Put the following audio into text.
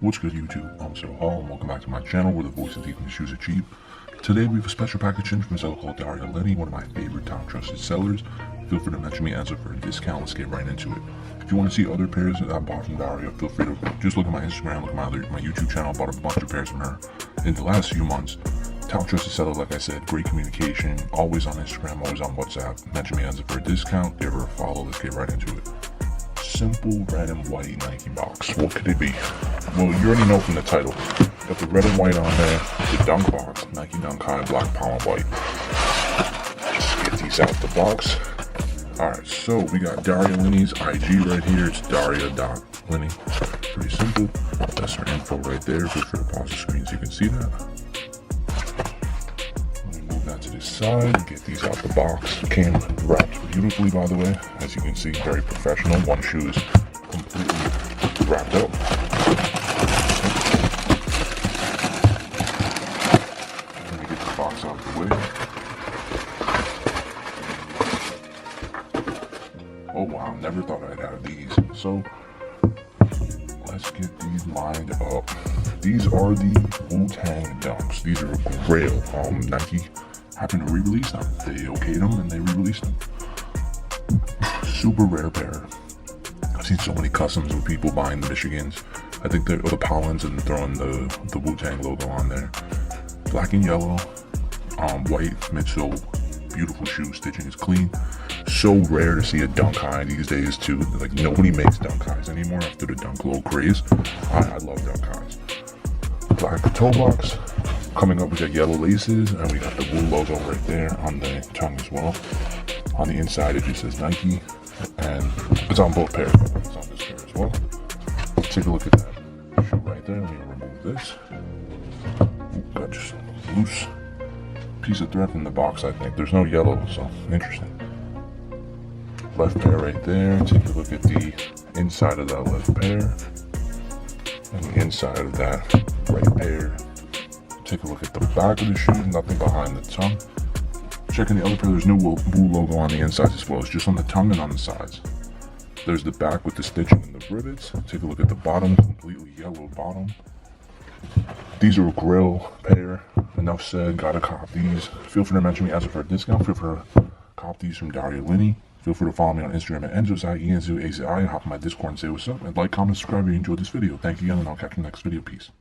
What's good, YouTube? I'm So Hall, and welcome back to my channel where the voice of Ethan shoes are cheap. Today we have a special package in from a seller called Daria, Linny, one of my favorite top trusted sellers. Feel free to mention me Enzo for a discount. Let's get right into it. If you want to see other pairs that I bought from Daria, feel free to just look at my Instagram, look at my YouTube channel. I bought a bunch of pairs from her in the last few months. Top trusted seller, like I said, great communication, always on Instagram, always on WhatsApp. Mention me Enzo for a discount. Give her a follow. Let's get right into it. Simple red and white Nike box. What could it be? Well, you already know from the title. Got the red and white on there, the dunk box, Nike Dunk High, black palm white. Just get these out the box. Alright, so we got Daria Linny's IG right here. It's daria.linny. Pretty simple. That's her info right there. Feel free to pause the screen so you can see that. To the side, get these out the box. Came wrapped beautifully, by the way, as you can see, very professional. One shoe is completely wrapped up. Let me get the box out of the way. Oh wow, never thought I'd have these. So let's get these lined up. These are the Tang dunks. These are grail. Nike happened to re-release them. They okayed them and they re-released them. Super rare pair. I've seen so many customs with people buying the Michigans. I think they're the Pollens and throwing the Wu-Tang logo on there. Black and yellow, white midsole, beautiful shoe. Stitching is clean. So rare to see a dunk high these days too. Like nobody makes dunk highs anymore after the dunk low craze. I love dunk highs. Black toe box. Coming up, we got yellow laces, and we got the Wu logo right there on the tongue as well. On the inside, it just says Nike, and it's on both pairs, but it's on this pair as well. Take a look at that shoe right there. Let me remove this. Got just a loose piece of thread from the box, I think. There's no yellow, so interesting. Left pair right there. Take a look at the inside of that left pair, and the inside of that right pair. Take a look at the back of the shoe, nothing behind the tongue. Checking the other pair, there's no Wu logo on the insides as well. It's just on the tongue and on the sides. There's the back with the stitching and the rivets. Take a look at the bottom, completely yellow bottom. These are a grill pair. Enough said, gotta cop these. Feel free to mention me, ask for a discount. Feel free to cop these from Daria Linny. Feel free to follow me on Instagram at enzoazai, enzoazai, and hop on my Discord and say what's up. And like, comment, subscribe if you enjoyed this video. Thank you again, and I'll catch you in the next video. Peace.